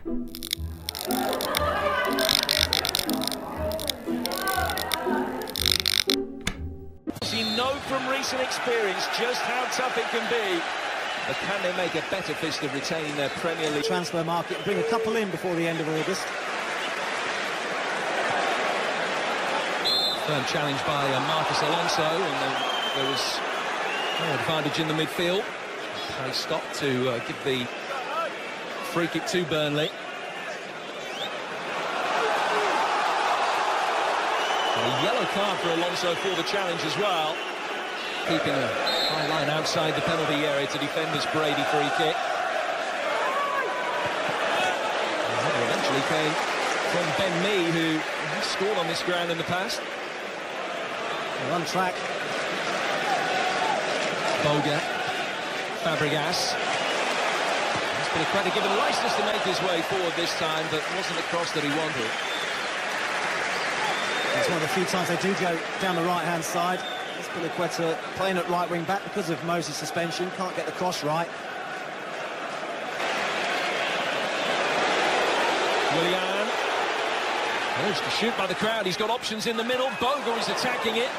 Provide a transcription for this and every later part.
You know from recent experience just how tough it can be. But can they make a better fist of retaining their Premier League transfer market and bring a couple in before the end of August? Firm challenge by Marcus Alonso, and there was no advantage in the midfield. Play stop to give the free kick to Burnley. A yellow card for Alonso for the challenge as well. Keeping a high line outside the penalty area to defend this Brady free kick. The header eventually came from Ben Mee, who scored on this ground in the past. They're on track. Boga, Fabregas. He's been a credit given license to make his way forward this time, but wasn't the cross that he wanted. It's one of the few times they do go down the right-hand side. Piliqueta playing at right wing back because of Moses' suspension, can't get the cross right. Willian managed to shoot by the crowd. He's got options in the middle. Boga is attacking it.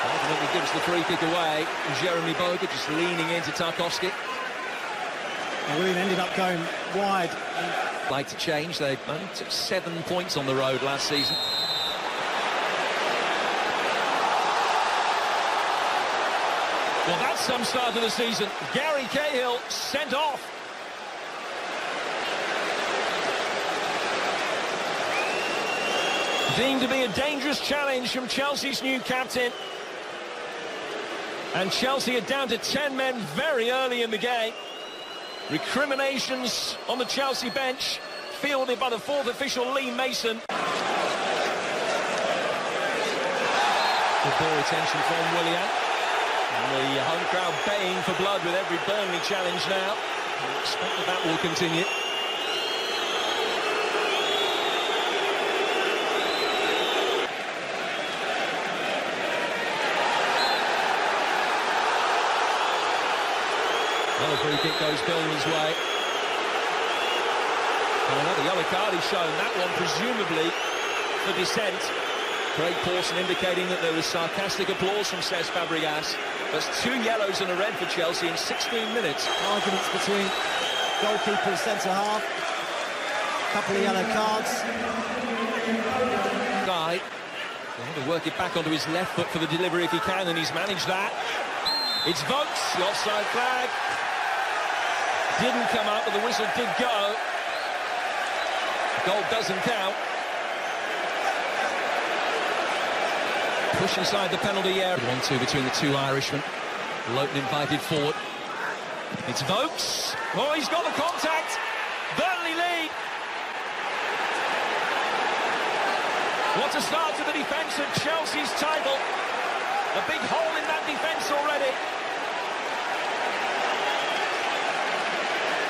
Ultimately gives the free kick away. Jeremy Boga just leaning into Tarkowski. Willian ended up going wide. Like to change. They only took 7 points on the road last season. Well, that's some start to the season. Gary Cahill sent off. Deemed to be a dangerous challenge from Chelsea's new captain. And Chelsea are down to 10 men very early in the game. Recriminations on the Chelsea bench, fielded by the fourth official Lee Mason. Good ball retention from Willian. And the home crowd baying for blood with every Burnley challenge now. I expect that will continue. Another free kick goes Burnley's way. And another yellow card is shown, that one presumably for dissent. Craig Pawson indicating that there was sarcastic applause from Cesc Fabregas. That's 2 yellows and a red for Chelsea in 16 minutes. Arguments between goalkeeper and centre-half. Couple of yellow cards. Guy, they have to work it back onto his left foot for the delivery if he can, and he's managed that. It's Vokes, the offside flag. Didn't come up, but the whistle did go. The goal doesn't count. Push inside the penalty area. 1-2 between the two Irishmen. Lowton invited forward. It's Vokes. Oh, he's got the contact. Burnley lead. What a start to the defence of Chelsea's title. A big hole in that defence already.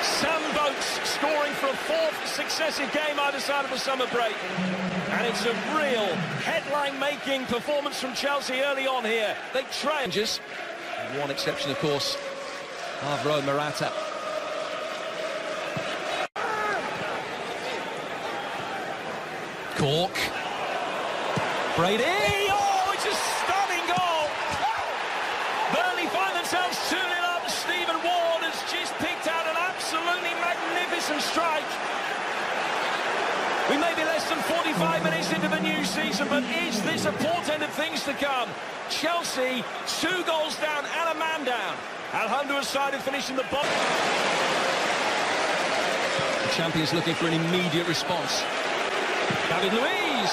Sam Vokes scoring for a 4th successive game either side of the summer break. And it's a real headline-making performance from Chelsea early on here. They try. One exception, of course, Alvaro Morata. Cork. Brady. Oh, it's a stunning goal. Burnley find themselves 2-0 up. Stephen Ward has just picked out an absolutely magnificent strike. We may be less than 45 minutes into the new season, but is this a portent of things to come? Chelsea, 2 goals down and a man down. Alejandro's side have finished in the bottom. The champions looking for an immediate response. David Luiz.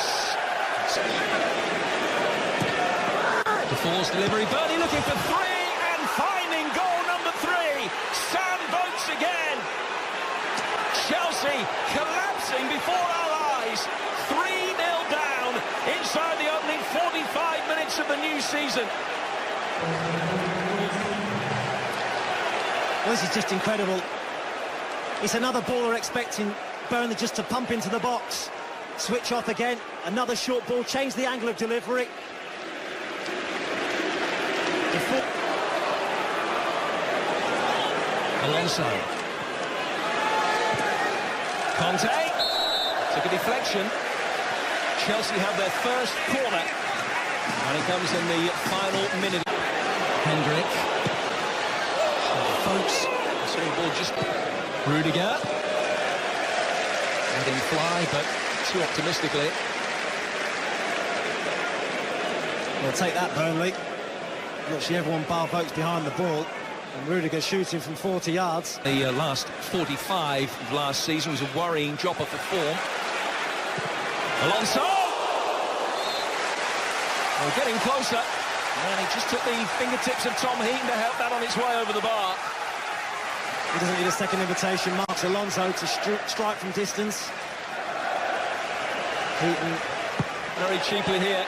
DeFore's delivery. Burnley looking for 3 and finding goal number 3. Sam Vokes again. Chelsea collapsing before our eyes. 3-0 down inside the opening 45 minutes of the new season. Well, this is just incredible. It's another baller expecting Burnley just to pump into the box. Switch off again. Another short ball. Change the angle of delivery. Alonso. Conte took a deflection. Chelsea have their first corner, and it comes in the final minute. Hendrick, folks, so the ball just Rudiger, letting fly, but too optimistically. Well, take that, Burnley. Literally everyone bar votes behind the ball, and Rudiger shooting from 40 yards. The last 45 of last season was a worrying drop off of form. Alonso! Well, getting closer, and he just took the fingertips of Tom Heaton to help that on its way over the bar. He doesn't need a second invitation. Marks Alonso to strike from distance. Heaton very cheaply here.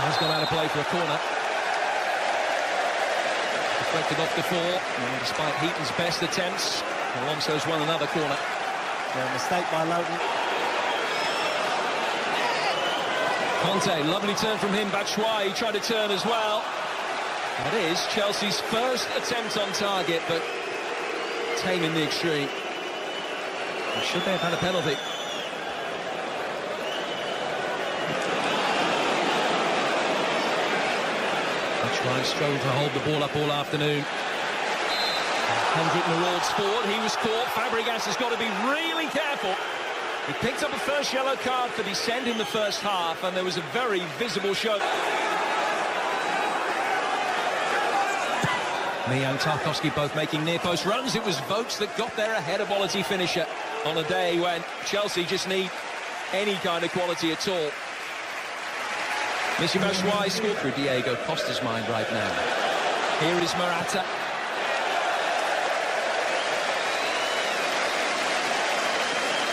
He's gone out of play for a corner. Deflected off the floor, and despite Heaton's best attempts, Alonso's won another corner. Yeah, mistake by Lowton. Conte, lovely turn from him. Batshuayi, he tried to turn as well. That is Chelsea's first attempt on target, but tame in the extreme. Should they have had a penalty? Batshuayi struggled to hold the ball up all afternoon. Hendrick marauded forward, he was caught. Fabregas has got to be really careful. He picked up a first yellow card for dissent in the first half, and there was a very visible show. Mio and Tarkowski both making near-post runs. It was Vokes that got there ahead of quality finisher on a day when Chelsea just need any kind of quality at all. Mr. Batshuayi scored through Diego Costa's mind right now. Here is Morata.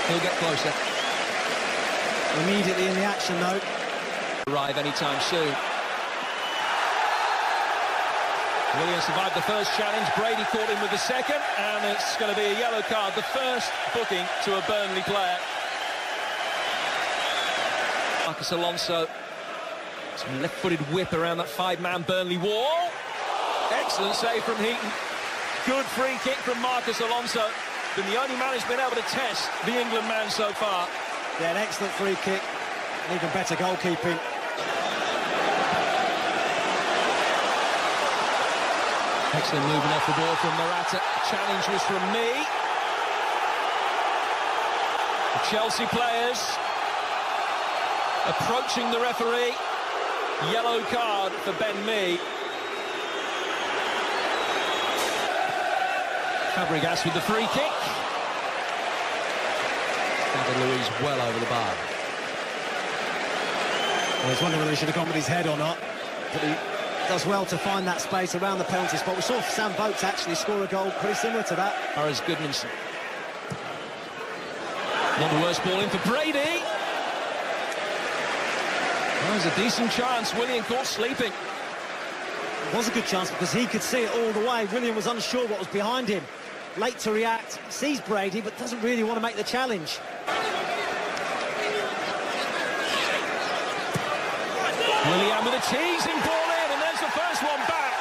He'll get closer. Immediately in the action, though. Arrive anytime soon. Williams survived the first challenge. Brady caught him with the second, and it's going to be a yellow card. The first booking to a Burnley player. Marcus Alonso. Some left-footed whip around that five-man Burnley wall. Excellent save from Heaton. Good free kick from Marcus Alonso. Been the only man who's been able to test the England man so far. Yeah, an excellent free kick. And even better goalkeeping. Excellent movement off the ball from Morata. Challenge was from me. The Chelsea players approaching the referee. Yellow card for Ben Mee. Fabregas with the free kick. David Luiz well over the bar. I was wondering whether he should have gone with his head or not. But he does well to find that space around the penalty spot. We saw Sam Vokes actually score a goal pretty similar to that. Horace Goodmanson. Not the worst ball in for Brady. Well, there's a decent chance. William caught sleeping. It was a good chance because he could see it all the way. William was unsure what was behind him. Late to react, sees Brady, but doesn't really want to make the challenge. William with a teasing ball in, and there's the first one back.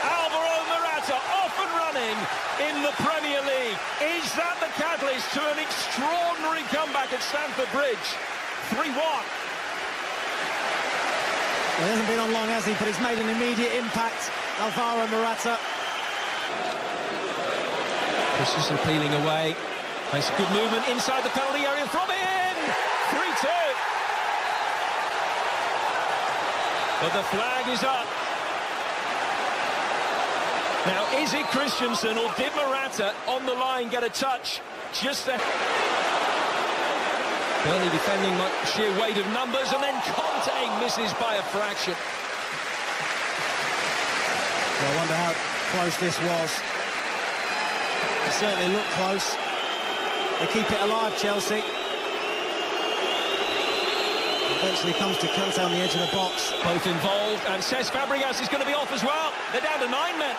Alvaro Morata off and running in the Premier League. Is that the catalyst to an extraordinary comeback at Stamford Bridge? 3-1. He hasn't been on long, has he? But he's made an immediate impact. Alvaro Morata. Christensen peeling away. Makes a good movement inside the penalty area from in. 3-2. But the flag is up. Now, is it Christensen or did Morata on the line get a touch just there? Burnley defending like sheer weight of numbers, and then Conte misses by a fraction. Well, I wonder how close this was. It certainly looked close. They keep it alive, Chelsea. Eventually comes to Conte on the edge of the box. Both involved, and Cesc Fabregas is going to be off as well. They're down to 9 men.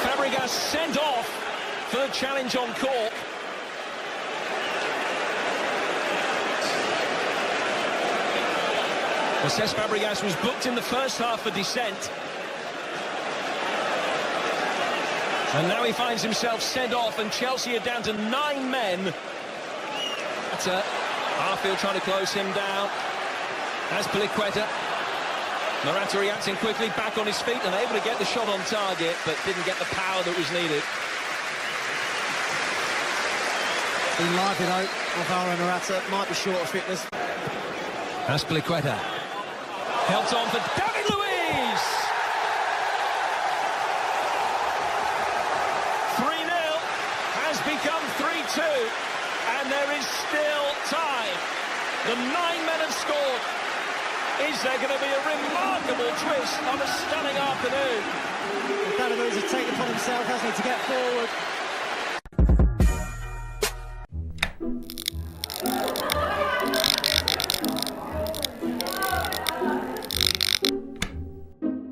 Fabregas sent off for the challenge on Cork. Well, Cesc Fabregas was booked in the first half for dissent. And now he finds himself sent off, and Chelsea are down to 9 men. That's Arfield trying to close him down. As Piliqueta. Morata reacting quickly, back on his feet and able to get the shot on target, but didn't get the power that was needed. Been lively though, Alvaro Morata might be short of fitness. As Piliqueta. Helped on for David Luiz! 3-0 has become 3-2, and there is still time. The 9 men have scored. Is there going to be a remarkable twist on a stunning afternoon? David Luiz has taken upon himself, hasn't he, to get forward.